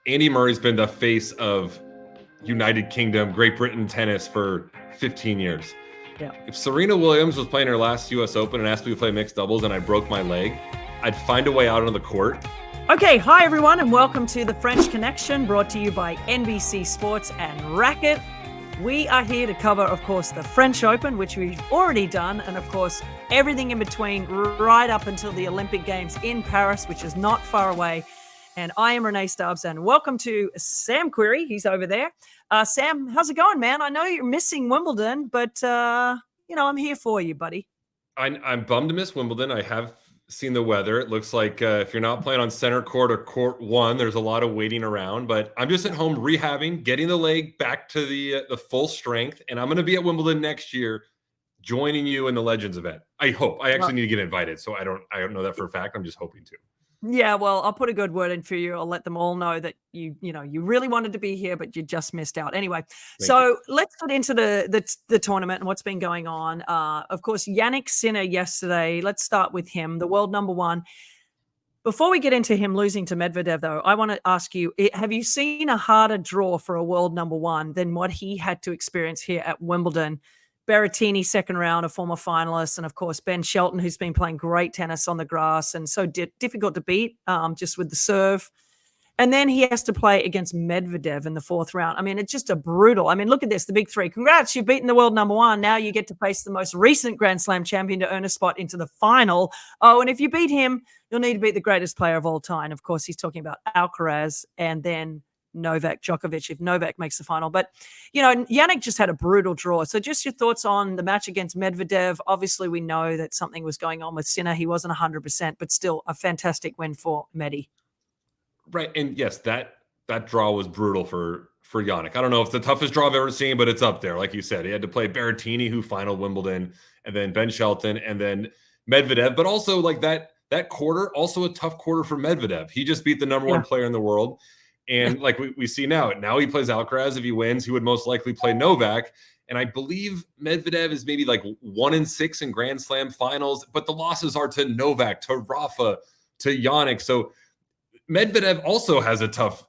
Andy Murray's been the face of United Kingdom, Great Britain tennis for 15 years. Yeah. If Serena Williams was playing her last US Open and asked me to play mixed doubles and I broke my leg, I'd find a way out on the court. Okay, hi everyone, and welcome to The French Connection, brought to you by NBC Sports and Racket. We are here to cover, of course, the French Open, which we've already done, and of course, everything in between, right up until the Olympic Games in Paris, which is not far away. And I am Rennae Stubbs, and welcome to Sam Querrey. He's over there. Sam, how's it going, man? I know you're missing Wimbledon, but, I'm here for you, buddy. I'm bummed to miss Wimbledon. I have seen the weather. It looks like if you're not playing on center court or court one, there's a lot of waiting around. But I'm just at home rehabbing, getting the leg back to the full strength, and I'm going to be at Wimbledon next year, joining you in the Legends event. I hope. I actually need to get invited, so I don't know that for a fact. I'm just hoping to. Yeah, well, I'll put a good word in for you. I'll let them all know that you really wanted to be here, but you just missed out. Anyway, let's get into the tournament and what's been going on. Of course, Jannik Sinner yesterday. Let's start with him, the world number one. Before we get into him losing to Medvedev, though, I want to ask you, have you seen a harder draw for a world number one than what he had to experience here at Wimbledon? Berrettini, second round, a former finalist, and of course Ben Shelton, who's been playing great tennis on the grass and so difficult to beat just with the serve. And then he has to play against Medvedev in the fourth round. I mean, it's just a brutal. I mean, look at this, the big three. Congrats, you've beaten the world number one. Now you get to face the most recent Grand Slam champion to earn a spot into the final. Oh, and if you beat him, you'll need to beat the greatest player of all time. Of course, he's talking about Alcaraz and then Novak Djokovic if Novak makes the final. But, Jannik just had a brutal draw. So just your thoughts on the match against Medvedev. Obviously, we know that something was going on with Sinner. He wasn't 100%, but still a fantastic win for Medi. Right. And yes, that draw was brutal for Jannik. I don't know if it's the toughest draw I've ever seen, but it's up there. Like you said, he had to play Berrettini, who finaled Wimbledon, and then Ben Shelton, and then Medvedev. But also like that quarter, also a tough quarter for Medvedev. He just beat the number one player in the world. And like we see now he plays Alcaraz. If he wins, he would most likely play Novak. And I believe Medvedev is maybe like 1-6 in Grand Slam finals, but the losses are to Novak, to Rafa, to Jannik. So Medvedev also has a tough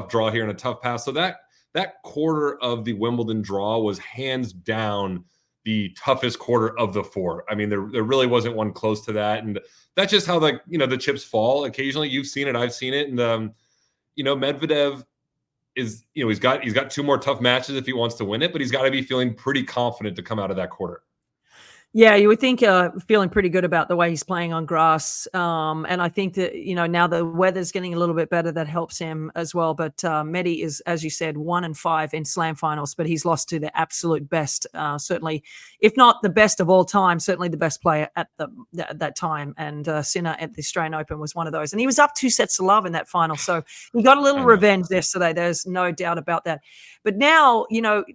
draw here and a tough pass. So that quarter of the Wimbledon draw was hands down the toughest quarter of the four. I mean, there really wasn't one close to that. And that's just how the chips fall. Occasionally you've seen it, I've seen it. And Medvedev is, he's got two more tough matches if he wants to win it, but he's got to be feeling pretty confident to come out of that quarter. Yeah, you would think feeling pretty good about the way he's playing on grass. And I think that, now the weather's getting a little bit better. That helps him as well. But Medi is, as you said, 1-5 in slam finals, but he's lost to the absolute best, certainly, if not the best of all time, certainly the best player at that time. And Sinner at the Australian Open was one of those. And he was up 2-0 in that final. So he got a little revenge yesterday. There's no doubt about that. But now,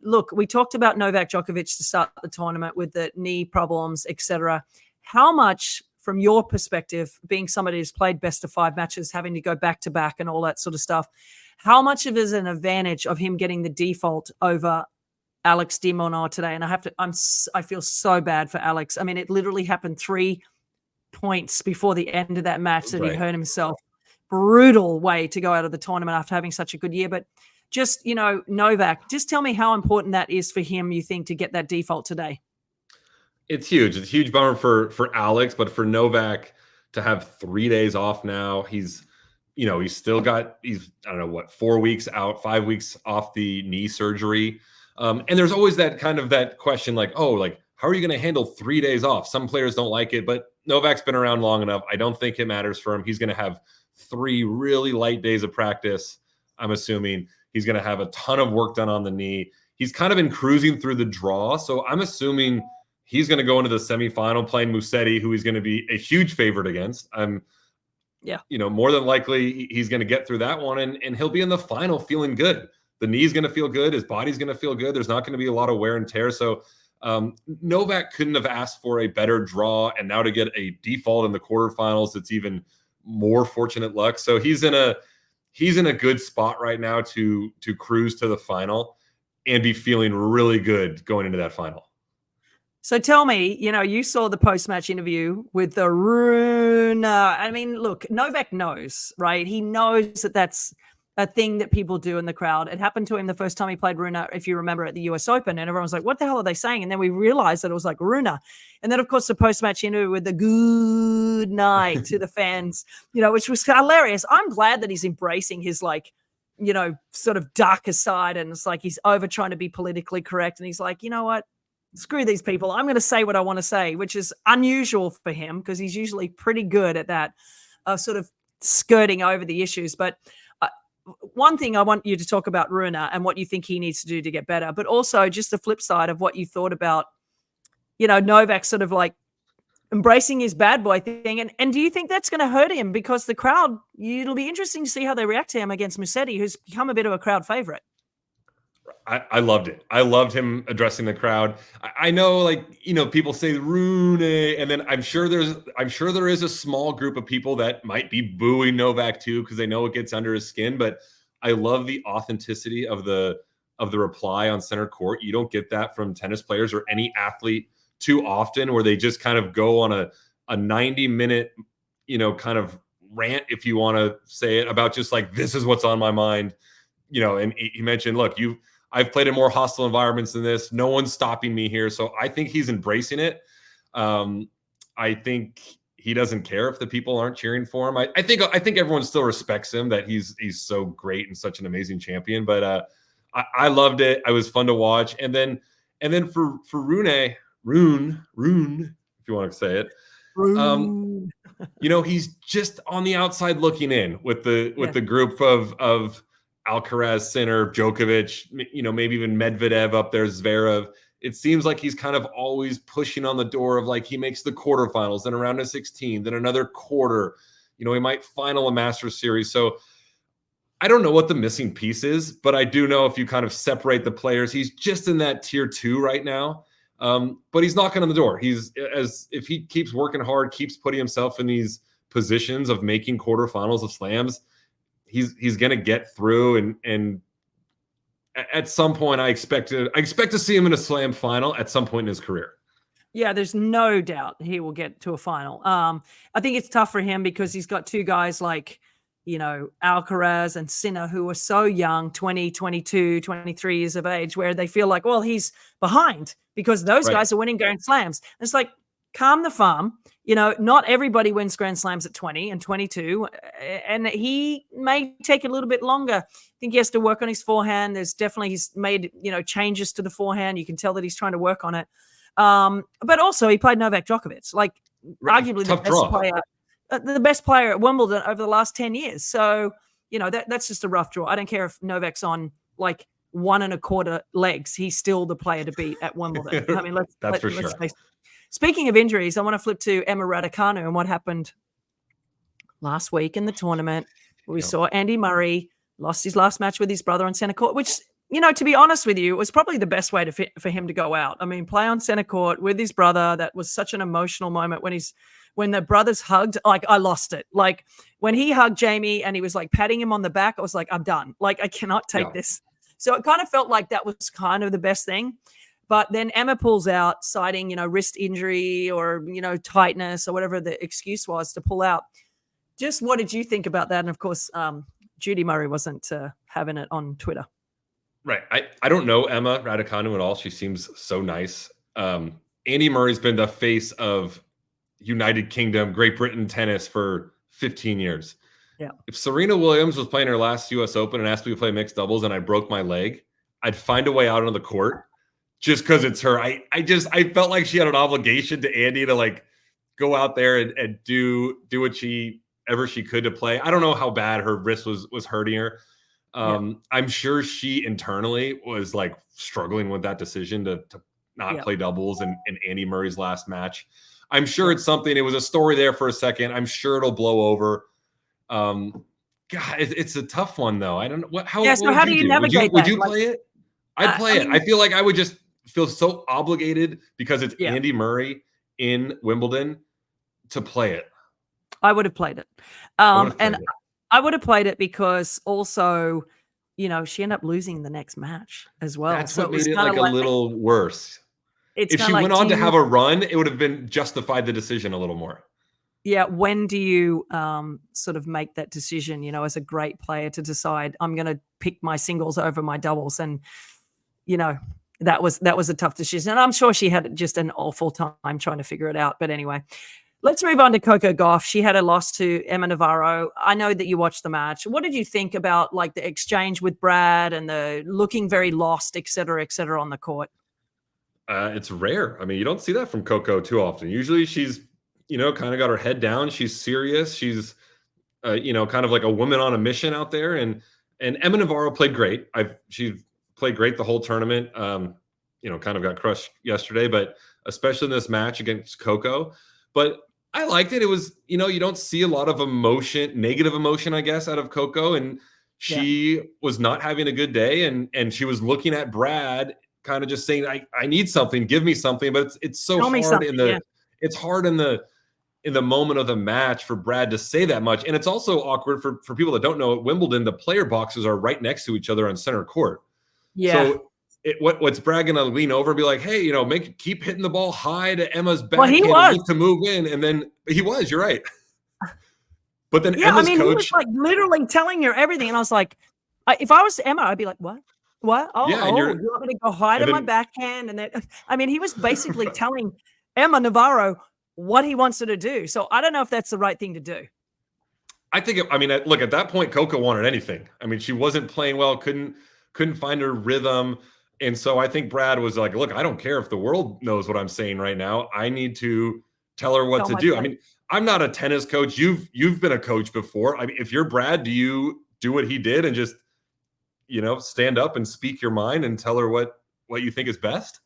look, we talked about Novak Djokovic to start the tournament with the knee problems, etc. How much, from your perspective, being somebody who's played best of 5 matches, having to go back to back and all that sort of stuff, how much of it is an advantage of him getting the default over Alex de Minaur today? And I feel so bad for Alex. I mean, it literally happened 3 points before the end of that match that he hurt himself. Brutal way to go out of the tournament after having such a good year. But just, Novak, just tell me how important that is for him, you think, to get that default today. It's huge. It's a huge bummer for Alex, but for Novak to have 3 days off now, he's still got, I don't know what, 4 weeks out, 5 weeks off the knee surgery. And there's always that question like, how are you going to handle 3 days off? Some players don't like it, but Novak's been around long enough. I don't think it matters for him. He's going to have 3 really light days of practice. I'm assuming he's going to have a ton of work done on the knee. He's kind of been cruising through the draw. So I'm assuming he's going to go into the semifinal playing Musetti, who he's going to be a huge favorite against. More than likely he's going to get through that one and he'll be in the final feeling good. The knee's going to feel good. His body's going to feel good. There's not going to be a lot of wear and tear. So Novak couldn't have asked for a better draw. And now to get a default in the quarterfinals, it's even more fortunate luck. So he's in a good spot right now to cruise to the final and be feeling really good going into that final. So tell me, you saw the post-match interview with the Rune. I mean, look, Novak knows, right? He knows that that's a thing that people do in the crowd. It happened to him the first time he played Rune, if you remember, at the US Open, and everyone was like, what the hell are they saying? And then we realized that it was like Rune. And then, of course, the post-match interview with the good night to the fans, which was hilarious. I'm glad that he's embracing his, like, sort of darker side, and it's like he's over trying to be politically correct. And he's like, you know what? Screw these people. I'm going to say what I want to say, which is unusual for him because he's usually pretty good at that, sort of skirting over the issues. But one thing I want you to talk about Rune and what you think he needs to do to get better, but also just the flip side of what you thought about, Novak sort of like embracing his bad boy thing. And do you think that's going to hurt him? Because the crowd, it'll be interesting to see how they react to him against Musetti, who's become a bit of a crowd favorite. I loved it. I loved him addressing the crowd. I know, like, people say Rune, and then I'm sure there is a small group of people that might be booing Novak too because they know it gets under his skin. But I love the authenticity of the reply on center court. You don't get that from tennis players or any athlete too often, where they just kind of go on a 90-minute, kind of rant, if you want to say it, about just like, this is what's on my mind. And he mentioned, look, I've played in more hostile environments than this. No one's stopping me here. So I think he's embracing it. I think he doesn't care if the people aren't cheering for him. I think everyone still respects him, that he's so great and such an amazing champion. But I loved it. It was fun to watch. And then for Rune, if you want to say it, he's just on the outside looking in with the group of Alcaraz, Sinner, Djokovic, maybe even Medvedev up there, Zverev. It seems like he's kind of always pushing on the door of, like, he makes the quarterfinals, then a round of 16, then another quarter. He might final a Masters series. So I don't know what the missing piece is, but I do know if you kind of separate the players, he's just in that tier 2 right now. But he's knocking on the door. If he keeps working hard, keeps putting himself in these positions of making quarterfinals of slams, he's going to get through, and at some point I expect to see him in a slam final at some point in his career. Yeah, there's no doubt he will get to a final. I think it's tough for him because he's got two guys like, Alcaraz and Sinner, who are so young, 20, 22, 23 years of age, where they feel like, well, he's behind because those guys are winning Grand Slams. And it's like, calm the farm. Not everybody wins Grand Slams at 20 and 22, and he may take a little bit longer. I think he has to work on his forehand. He's made, changes to the forehand. You can tell that he's trying to work on it. But also he played Novak Djokovic, like arguably the best player at Wimbledon over the last 10 years. So, that's just a rough draw. I don't care if Novak's on like 1 1/4 legs. He's still the player to beat at Wimbledon. I mean, let's face it. Speaking of injuries, I want to flip to Emma Raducanu and what happened last week in the tournament. We saw Andy Murray lost his last match with his brother on center court, which, to be honest with you, was probably the best way for him to go out. I mean, play on center court with his brother. That was such an emotional moment when the brothers hugged. Like, I lost it. Like, when he hugged Jamie and he was like patting him on the back, I was like, I'm done. Like, I cannot take this. So it kind of felt like that was kind of the best thing. But then Emma pulls out, citing, wrist injury or, tightness or whatever the excuse was to pull out. Just what did you think about that? And, of course, Judy Murray wasn't having it on Twitter. Right. I don't know Emma Raducanu at all. She seems so nice. Andy Murray's been the face of United Kingdom, Great Britain tennis for 15 years. Yeah. If Serena Williams was playing her last US Open and asked me to play mixed doubles and I broke my leg, I'd find a way out on the court. Just because it's her. I felt like she had an obligation to Andy to, like, go out there and do what she could to play. I don't know how bad her wrist was hurting her. I'm sure she internally was, like, struggling with that decision to not play doubles in Andy Murray's last match. I'm sure it's something. It was a story there for a second. I'm sure it'll blow over. God, it's a tough one though. I don't know how do you navigate that? Would you play it? I'd play it. I feel like I would just feel so obligated because it's Andy Murray in Wimbledon to play it. I would have played it. I would have played it because also, she ended up losing the next match as well. That's what made it like a little worse. If she went on to have a run, it would have been justified the decision a little more. Yeah. When do you sort of make that decision, as a great player to decide I'm going to pick my singles over my doubles? And, that was a tough decision. And I'm sure she had just an awful time trying to figure it out. But anyway, let's move on to Coco Gauff. She had a loss to Emma Navarro. I know that you watched the match. What did you think about like the exchange with Brad and the looking very lost, et cetera, on the court? It's rare. I mean, you don't see that from Coco too often. Usually she's, kind of got her head down. She's serious. She's, kind of like a woman on a mission out there. And Emma Navarro played great. She played great the whole tournament. Kind of got crushed yesterday, but especially in this match against Coco. But I liked it. It was, you don't see a lot of emotion, negative emotion, I guess, out of Coco. And she was not having a good day. And she was looking at Brad, kind of just saying, I need something, give me something. But it's so hard it's hard in the moment of the match for Brad to say that much. And it's also awkward for people that don't know, at Wimbledon, the player boxes are right next to each other on center court. Yeah. So what's Brad gonna lean over and be like, hey, keep hitting the ball high to Emma's backhand to move in. And then he was, you're right. But then Emma's coach, he was like literally telling her everything. And I was like, if I was Emma, I'd be like, what? What? Oh, you want me to go high to my backhand? And then, he was basically telling Emma Navarro what he wants her to do. So I don't know if that's the right thing to do. I think, look, at that point, Coco wanted anything. She wasn't playing well, couldn't find her rhythm. And so I think Brad was like, look, I don't care if the world knows what I'm saying right now. I need to tell her what to do. I'm not a tennis coach. You've been a coach before. If you're Brad, do you do what he did and just, stand up and speak your mind and tell her what you think is best?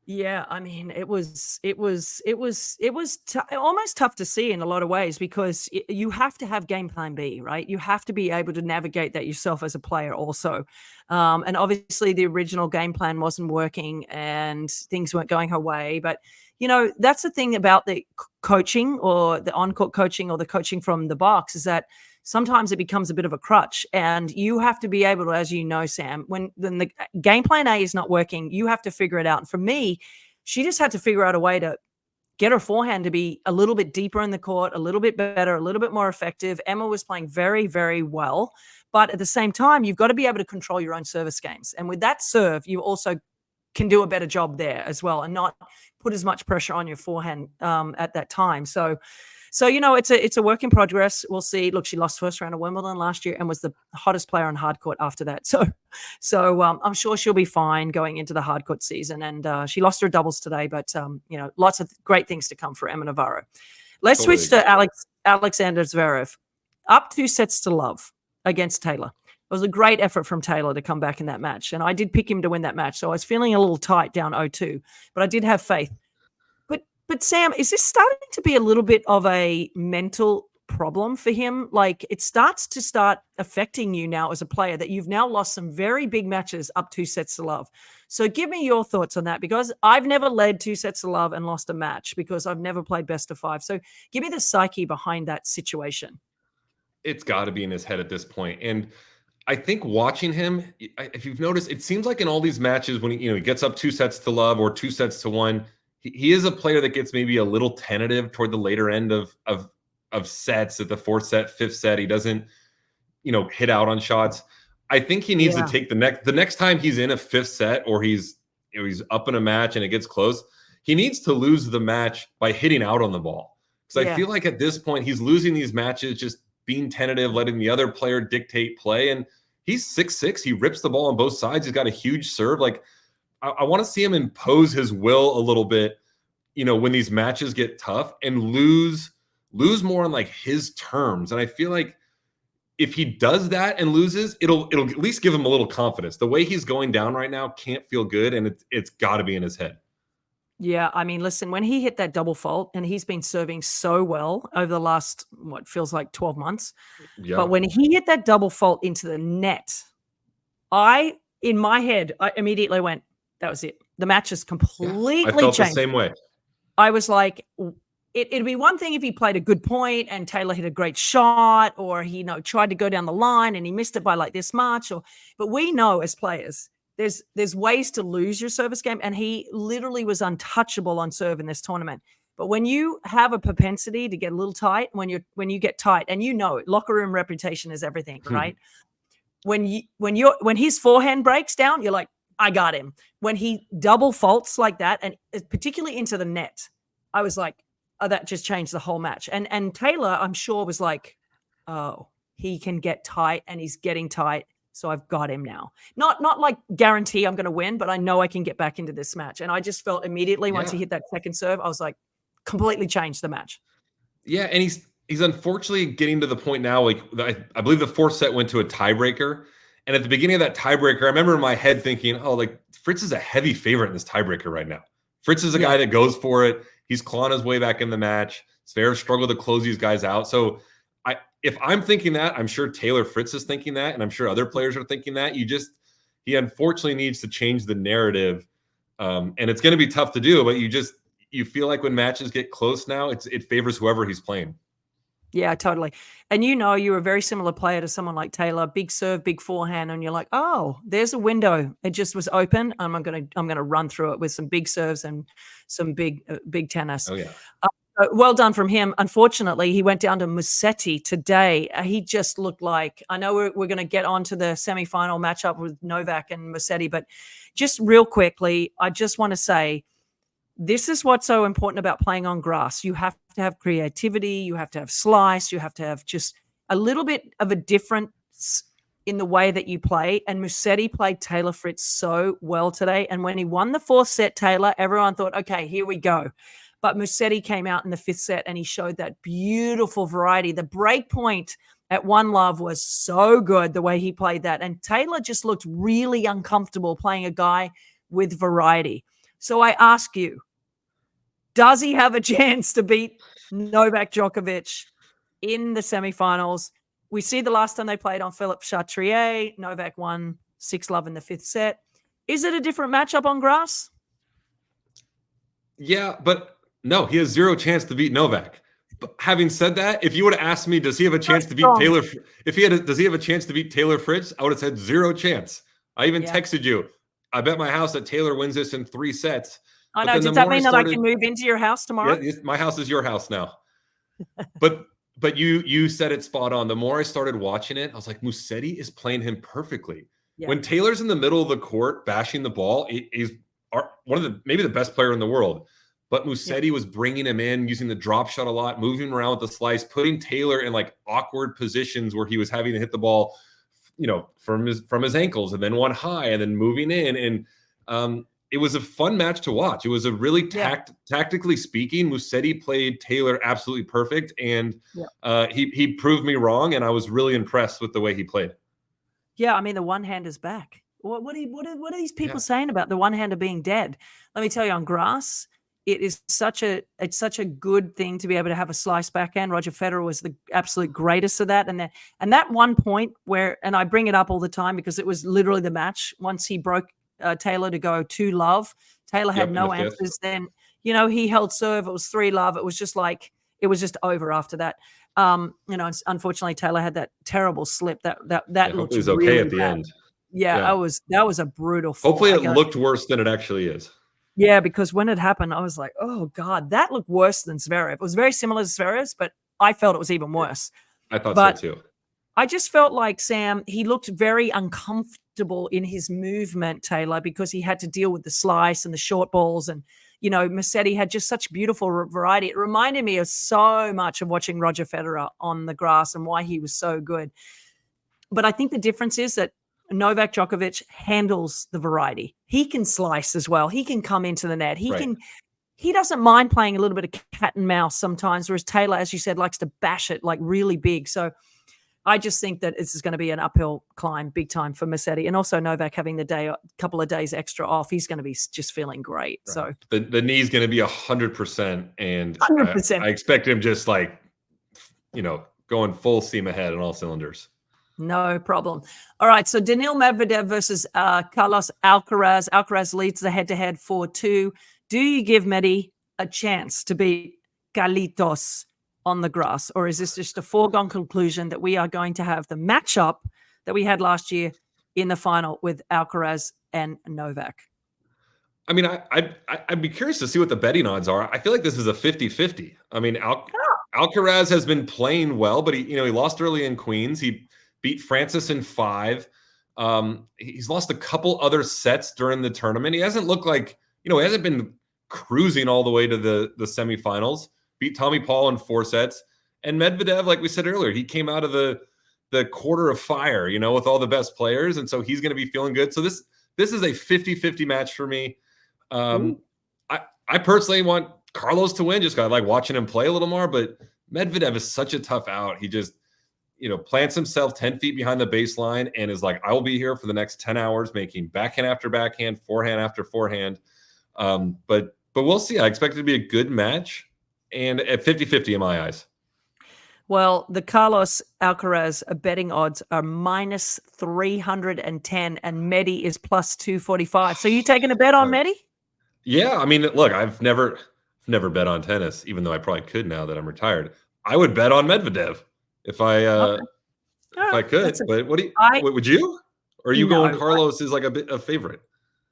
Yeah, it was almost tough to see in a lot of ways, because you have to have game plan B, right? You have to be able to navigate that yourself as a player also. And obviously the original game plan wasn't working and things weren't going her way. But, that's the thing about the coaching, or the on-court coaching, or the coaching from the box, is that sometimes it becomes a bit of a crutch, and you have to be able to, as you know, Sam, when the game plan A is not working, you have to figure it out. And for me, she just had to figure out a way to get her forehand to be a little bit deeper in the court, a little bit better, a little bit more effective. Emma was playing very, very well. But at the same time, you've got to be able to control your own service games. And with that serve, you also can do a better job there as well, and not put as much pressure on your forehand at that time. So it's a work in progress. We'll see. Look, she lost first round of Wimbledon last year and was the hottest player on hard court after that. So I'm sure she'll be fine going into the hard court season. And she lost her doubles today, but lots of great things to come for Emma Navarro. Let's switch to Alexander Zverev. Up 2-0 against Taylor. It was a great effort from Taylor to come back in that match. And I did pick him to win that match. So I was feeling a little tight down 0-2, but I did have faith. But Sam, is this starting to be a little bit of a mental problem for him? Like, it starts to affecting you now as a player, that you've now lost some very big matches up 2-0. So give me your thoughts on that, because I've never led 2-0 and lost a match, because I've never played best of 5. So give me the psyche behind that situation. It's got to be in his head at this point. And I think watching him, if you've noticed, it seems like in all these matches when he gets up 2-0 or 2-1, he is a player that gets maybe a little tentative toward the later end of sets. At the 4th set, 5th set, he doesn't, hit out on shots. I think he needs to take the next time he's in a 5th set, or he's up in a match and it gets close, he needs to lose the match by hitting out on the ball. Because I feel like at this point he's losing these matches just being tentative, letting the other player dictate play. And he's 6'6". He rips the ball on both sides. He's got a huge serve. Like, I want to see him impose his will a little bit, when these matches get tough, and lose more on like his terms. And I feel like if he does that and loses, it'll at least give him a little confidence. The way he's going down right now can't feel good, and it's got to be in his head. Yeah, listen, when he hit that double fault, and he's been serving so well over the last, what feels like 12 months. Yeah. But when he hit that double fault into the net, in my head, I immediately went, that was it. The match has completely changed. I felt the same way. I was like, it'd be one thing if he played a good point and Taylor hit a great shot, or he tried to go down the line and he missed it by like this much. But we know as players, there's ways to lose your service game, and he literally was untouchable on serve in this tournament. But when you have a propensity to get a little tight, when you get tight, and locker room reputation is everything, right? When his forehand breaks down, you're like, I got him. When he double faults like that, and particularly into the net, I was like, oh, that just changed the whole match. And Taylor, I'm sure, was like, oh, he can get tight, and he's getting tight, so I've got him now. Not like guarantee I'm going to win, but I know I can get back into this match. And I just felt immediately once he hit that second serve, I was like, completely changed the match. Yeah, and he's unfortunately getting to the point now. Like I believe the fourth set went to a tiebreaker, and at the beginning of that tiebreaker, I remember in my head thinking, "Oh, like Fritz is a heavy favorite in this tiebreaker right now. Fritz is a guy that goes for it. He's clawing his way back in the match. Zverev struggled to close these guys out. So if I'm thinking that, I'm sure Taylor Fritz is thinking that, and I'm sure other players are thinking that. He unfortunately needs to change the narrative, and it's going to be tough to do. But you feel like when matches get close now, it favors whoever he's playing. Yeah, totally. And you're a very similar player to someone like Taylor. Big serve, big forehand, and you're like, oh, there's a window. It just was open. I'm gonna run through it with some big serves and some big tennis. Oh yeah. Well done from him. Unfortunately, he went down to Musetti today. He just looked like, I know we're going to get on to the semifinal matchup with Novak and Musetti, but just real quickly, I just want to say, this is what's so important about playing on grass. You have to have creativity. You have to have slice. You have to have just a little bit of a difference in the way that you play. And Musetti played Taylor Fritz so well today. And when he won the fourth set, Taylor, everyone thought, okay, here we go. But Musetti came out in the fifth set and he showed that beautiful variety. The break point at One Love was so good, the way he played that. And Taylor just looked really uncomfortable playing a guy with variety. So I ask you, does he have a chance to beat Novak Djokovic in the semifinals? We see the last time they played on Philippe Chatrier, Novak won 6-love in the fifth set. Is it a different matchup on grass? Yeah, but no, he has zero chance to beat Novak. But having said that, if you would have asked me, does he have a chance to beat Taylor? Does he have a chance to beat Taylor Fritz? I would have said zero chance. I even texted you. I bet my house that Taylor wins this in 3 sets. I know. Does that mean that I can move into your house tomorrow? Yeah, my house is your house now. But you said it spot on. The more I started watching it, I was like, Musetti is playing him perfectly. Yeah. When Taylor's in the middle of the court bashing the ball, he's one of maybe the best player in the world. But Musetti was bringing him in, using the drop shot a lot, moving around with the slice, putting Taylor in like awkward positions where he was having to hit the ball, from his ankles, and then one high, and then moving in. And it was a fun match to watch. It was a really tactically speaking, Musetti played Taylor absolutely perfect, and he proved me wrong, and I was really impressed with the way he played. Yeah, I mean, the one-hand is back. What are these people saying about the one-hander being dead? Let me tell you, on grass, it's such a good thing to be able to have a slice backhand. Roger Federer was the absolute greatest of that. And that one point where, and I bring it up all the time because it was literally the match once he broke Taylor to go 2-love. Taylor had no answers. Then, he held serve. It was 3-love. It was just like, it was just over after that. Unfortunately Taylor had that terrible slip that looked was okay really at the bad. end. Yeah, that was a brutal fall. Hopefully it looked worse than it actually is. Yeah, because when it happened, I was like, oh, God, that looked worse than Zverev. It was very similar to Zverev's, but I felt it was even worse. I thought so too. I just felt like, Sam, he looked very uncomfortable in his movement, Taylor, because he had to deal with the slice and the short balls. And, Musetti had just such beautiful variety. It reminded me of so much of watching Roger Federer on the grass and why he was so good. But I think the difference is that Novak Djokovic handles the variety. He can slice as well. He can come into the net. He doesn't mind playing a little bit of cat and mouse sometimes, whereas Taylor, as you said, likes to bash it like really big. So I just think that this is going to be an uphill climb big time for Musetti. And also Novak having the couple of days extra off, he's going to be just feeling great. Right. So the knee's going to be 100%. And 100%. I expect him just going full steam ahead on all cylinders. No problem. All right. So Daniil Medvedev versus Carlos Alcaraz. Alcaraz leads the head-to-head 4-2. Do you give Medi a chance to beat Carlitos on the grass? Or is this just a foregone conclusion that we are going to have the matchup that we had last year in the final with Alcaraz and Novak? I mean, I'd be curious to see what the betting odds are. I feel like this is a 50-50. I mean, Alcaraz has been playing well, but he lost early in Queens. He beat Francis in 5. He's lost a couple other sets during the tournament. He hasn't looked like, he hasn't been cruising all the way to the semifinals. Beat Tommy Paul in 4 sets. And Medvedev, like we said earlier, he came out of the quarter of fire, with all the best players. And so he's going to be feeling good. So this is a 50-50 match for me. I personally want Carlos to win, just kind of like watching him play a little more, but Medvedev is such a tough out. He just, plants himself 10 feet behind the baseline and is like, I will be here for the next 10 hours making backhand after backhand, forehand after forehand. But we'll see. I expect it to be a good match and at 50-50 in my eyes. Well, the Carlos Alcaraz betting odds are minus 310 and Medi is plus 245. So you taking a bet on Medi? Yeah. I mean, look, I've never bet on tennis, even though I probably could now that I'm retired. I would bet on Medvedev if I could. But would you? Or are you going Carlos is like a favorite?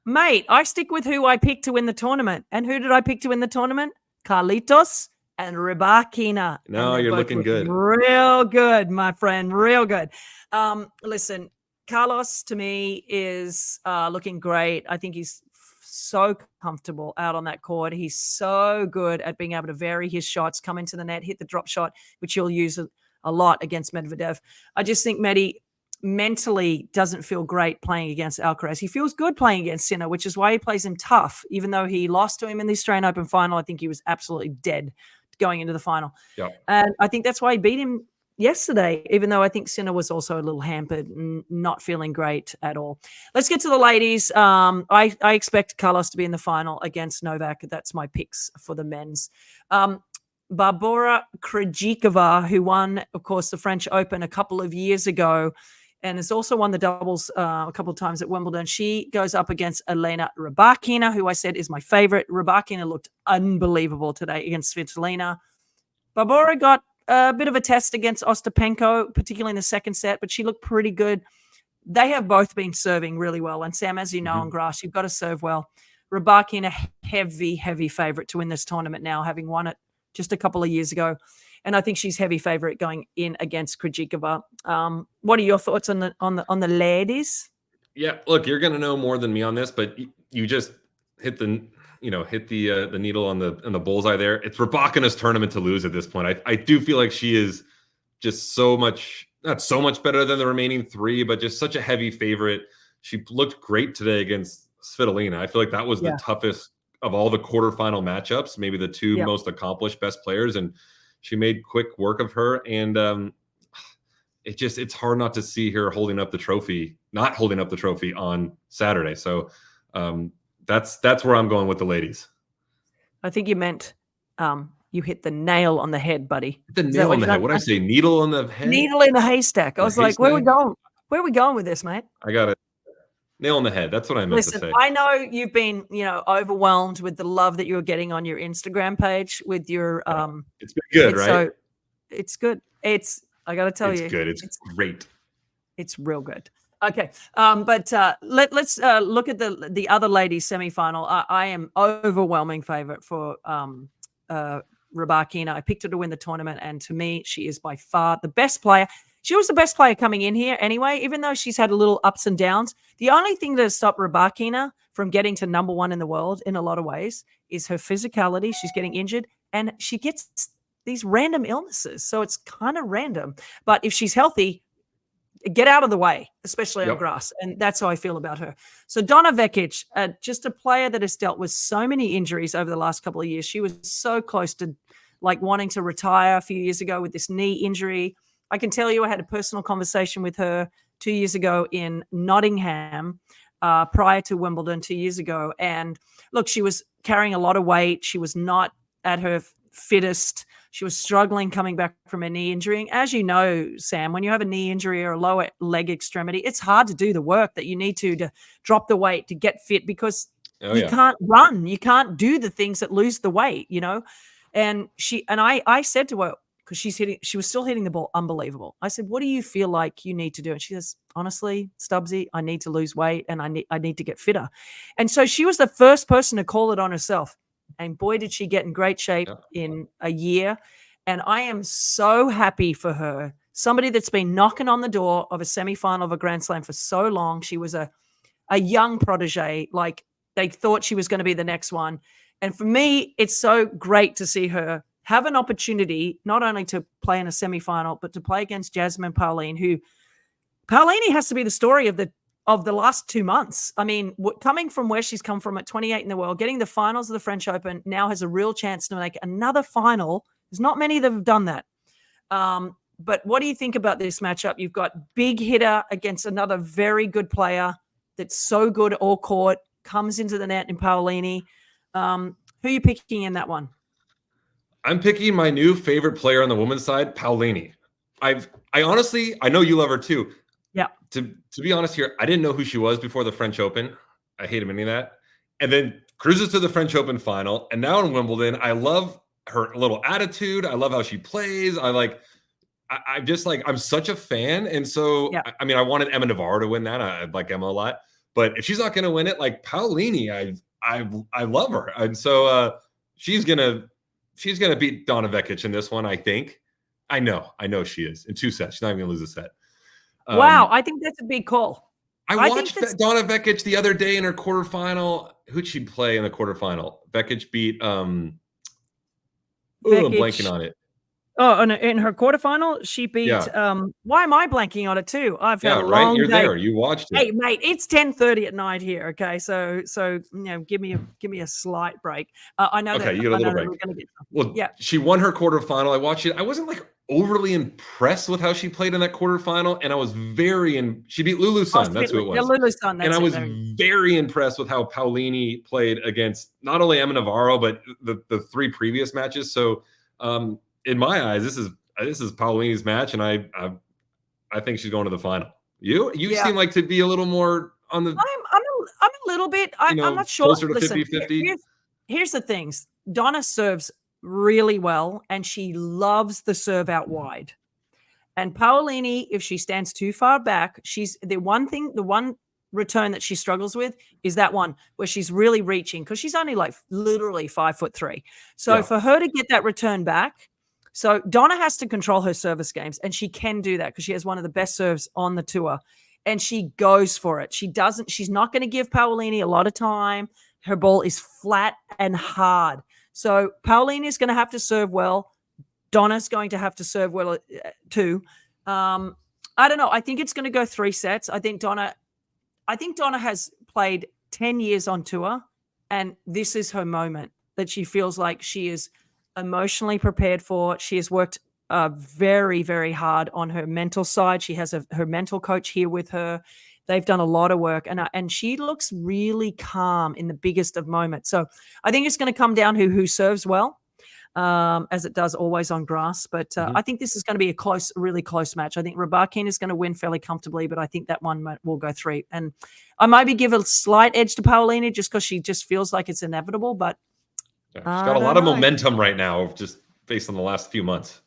Mate, I stick with who I picked to win the tournament. And who did I pick to win the tournament? Carlitos and Rybakina. No, you're looking good. Real good, my friend. Real good. Listen, Carlos to me is looking great. I think he's so comfortable out on that court. He's so good at being able to vary his shots, come into the net, hit the drop shot, which he'll use a lot against Medvedev. I just think Medi mentally doesn't feel great playing against Alcaraz. He feels good playing against Sinner, which is why he plays him tough. Even though he lost to him in the Australian Open final, I think he was absolutely dead going into the final. Yeah. And I think that's why he beat him yesterday, even though I think Sinner was also a little hampered and not feeling great at all. Let's get to the ladies. I expect Carlos to be in the final against Novak. That's my picks for the men's. Barbora Krejcikova, who won, of course, the French Open a couple of years ago, and has also won the doubles a couple of times at Wimbledon. She goes up against Elena Rybakina, who I said is my favorite. Rybakina looked unbelievable today against Svitolina. Barbora got a bit of a test against Ostapenko, particularly in the second set, but she looked pretty good. They have both been serving really well. And Sam, as you know, on grass, you've got to serve well. Rybakina, heavy favorite to win this tournament now, having won it just a couple of years ago. And I think she's heavy favorite going in against Krejcikova. What are your thoughts on the ladies? Yeah, look, you're going to know more than me on this, but you just hit the needle on the bullseye there. It's Rybakina's tournament to lose at this point. I do feel like she is just not so much better than the remaining 3, but just such a heavy favorite. She looked great today against Svitolina. I feel like that was the toughest of all the quarterfinal matchups, maybe the 2 most accomplished best players, and she made quick work of her. And it's hard not to see her not holding up the trophy on Saturday. So that's where I'm going with the ladies. I think you meant you hit the nail on the head, buddy. The nail on the head. What did I say? Needle on the head? Needle in the haystack. I was like, where are we going? Where are we going with this, mate? I got it. Nail on the head. That's what I meant to say. I know you've been, overwhelmed with the love that you're getting on your Instagram page with your It's been good, right? So it's good. I got to tell you. It's good. It's great. It's real good. Okay. But let's look at the other ladies semifinal. I am overwhelming favorite for Rybakina. I picked her to win the tournament, and to me, she is by far the best player. She was the best player coming in here anyway, even though she's had a little ups and downs. The only thing that has stopped Rybakina from getting to number 1 in the world in a lot of ways is her physicality. She's getting injured, and she gets these random illnesses. So it's kind of random. But if she's healthy, get out of the way, especially on grass. And that's how I feel about her. So Donna Vekić, just a player that has dealt with so many injuries over the last couple of years. She was so close to wanting to retire a few years ago with this knee injury. I can tell you I had a personal conversation with her 2 years ago in Nottingham prior to Wimbledon 2 years ago. And look, she was carrying a lot of weight. She was not at her fittest. She was struggling coming back from a knee injury. And as you know, Sam, when you have a knee injury or a lower leg extremity, it's hard to do the work that you need to drop the weight, to get fit, because you can't run. You can't do the things that lose the weight, And I said to her, because she was still hitting the ball unbelievable. I said, what do you feel like you need to do? And she says, honestly, Stubbsy, I need to lose weight and I need to get fitter. And so she was the first person to call it on herself. And boy, did she get in great shape in a year. And I am so happy for her. Somebody that's been knocking on the door of a semifinal of a Grand Slam for so long. She was a young protege. Like, they thought she was going to be the next one. And for me, it's so great to see her have an opportunity not only to play in a semifinal, but to play against Jasmine Paolini, who Paolini has to be the story of the last 2 months. I mean, coming from where she's come from at 28 in the world, getting the finals of the French Open, now has a real chance to make another final. There's not many that have done that. But what do you think about this matchup? You've got big hitter against another very good player that's so good all court, comes into the net in Paolini. Who are you picking in that one? I'm picking my new favorite player on the women's side, Paolini. I honestly, I know you love her too. Yeah. To be honest here, I didn't know who she was before the French Open. I hate any of that. And then cruises to the French Open final. And now in Wimbledon, I love her little attitude. I love how she plays. I'm just like, I'm such a fan. And so, I mean, I wanted Emma Navarro to win that. I like Emma a lot. But if she's not going to win it, like Paolini, I love her. And so she's gonna beat Donna Vekić in this one, I think. I know she is in 2 sets. She's not even gonna lose a set. Wow, I think that's a big call. I watched Donna Vekić the other day in her quarterfinal. Who'd she play in the quarterfinal? Vekić beat I'm blanking on it. Oh, in her quarterfinal, she beat. Why am I blanking on it too? I've had a long You're day. there. You watched it. Hey, mate, it's 10:30 at night here. Okay, so give me a slight break. I know. Okay, you get a little break. She won her quarterfinal. I watched it. I wasn't like overly impressed with how she played in that quarterfinal, and I was she beat Lulu Sun. That's who it was. Yeah, Lulu Sun. And I was very impressed with how Paolini played against not only Emma Navarro but the 3 previous matches. So. In my eyes, this is Paolini's match, and I think she's going to the final. You seem like to be a little more on the. I'm a little bit. I'm not sure. Closer to 50-50. Here's the things. Donna serves really well, and she loves the serve out wide. And Paolini, if she stands too far back, she's the one return that she struggles with is that one where she's really reaching, because she's only like literally 5'3". So for her to get that return back. So Donna has to control her service games, and she can do that because she has one of the best serves on the tour, and she goes for it. She's not going to give Paolini a lot of time. Her ball is flat and hard. So Paolini is going to have to serve well. Donna's going to have to serve well too. I don't know. I think it's going to go 3 sets. I think Donna has played 10 years on tour, and this is her moment that she feels like she is emotionally prepared for. She has worked very, very hard on her mental side. She has her mental coach here with her. They've done a lot of work, and she looks really calm in the biggest of moments. So I think it's going to come down to who serves well, as it does always on grass. But I think this is going to be a really close match. I think Rybakina is going to win fairly comfortably, but I think that one will go 3. And I maybe give a slight edge to Paolini just because she just feels like it's inevitable, but she's got a lot of momentum right now, just based on the last few months.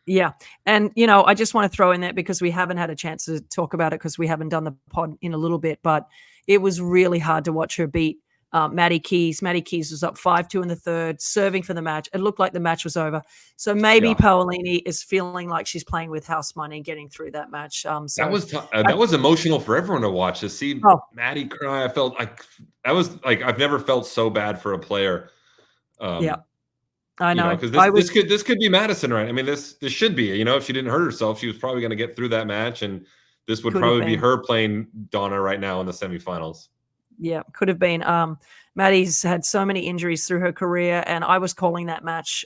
Yeah. And, I just want to throw in that because we haven't had a chance to talk about it because we haven't done the pod in a little bit, but it was really hard to watch her beat Maddie Keys. Maddie Keys was up 5-2 in the third, serving for the match. It looked like the match was over. So maybe Paolini is feeling like she's playing with house money, getting through that match. That was emotional for everyone to watch, to see Maddie cry. I felt like I've never felt so bad for a player. I know, because this could be Madison, right? I mean, this should be. If she didn't hurt herself, she was probably going to get through that match, and this would probably be her playing Donna right now in the semifinals. Yeah, could have been. Maddie's had so many injuries through her career, and I was calling that match,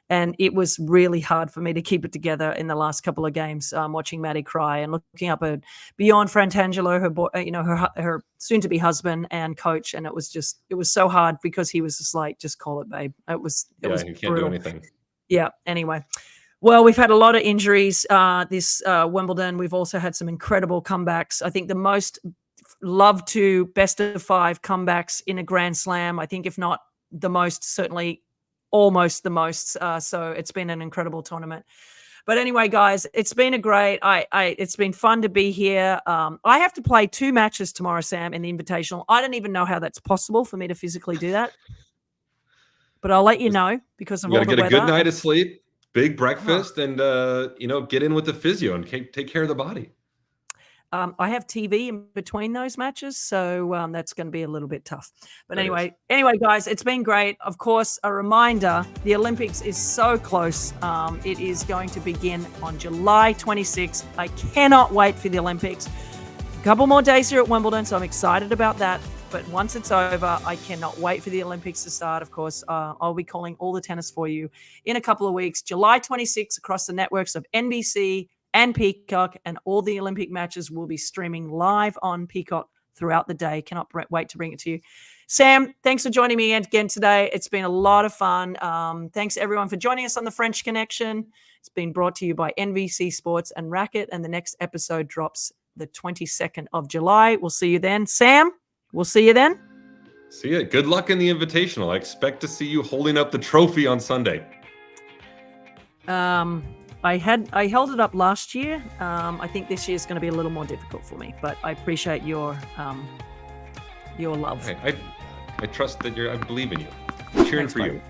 and it was really hard for me to keep it together in the last couple of games, watching Maddie cry and looking up at beyond Frantangelo, her boy, her soon-to-be husband and coach, and it was so hard because he was just like, just call it, babe. It was you can't brutal. do anything. Yeah. Anyway. Well, we've had a lot of injuries this Wimbledon. We've also had some incredible comebacks. I think the most loved to best of 5 comebacks in a Grand Slam. I think if not the most, certainly almost the most. So it's been an incredible tournament. But anyway, guys, it's been it's been fun to be here. I have to play 2 matches tomorrow, Sam, in the Invitational. I don't even know how that's possible for me to physically do that. But I'll let you know because of all the weather. You got to get a good night of sleep, big breakfast, and get in with the physio and take care of the body. I have TV in between those matches, so that's going to be a little bit tough. But anyway, guys, it's been great. Of course, a reminder, the Olympics is so close. It is going to begin on July 26th. I cannot wait for the Olympics. A couple more days here at Wimbledon, so I'm excited about that. But once it's over, I cannot wait for the Olympics to start. Of course, I'll be calling all the tennis for you in a couple of weeks. July 26th across the networks of NBC and Peacock, and all the Olympic matches will be streaming live on Peacock throughout the day. Cannot wait to bring it to you. Sam, thanks for joining me again today. It's been a lot of fun. Thanks everyone for joining us on the French Connection. It's been brought to you by NBC Sports and Racket, and the next episode drops the 22nd of July. We'll see you then. Sam, we'll see you then. See ya. Good luck in the Invitational. I expect to see you holding up the trophy on Sunday. I held it up last year. I think this year is going to be a little more difficult for me, but I appreciate your love. I trust that I believe in you. Cheering for you.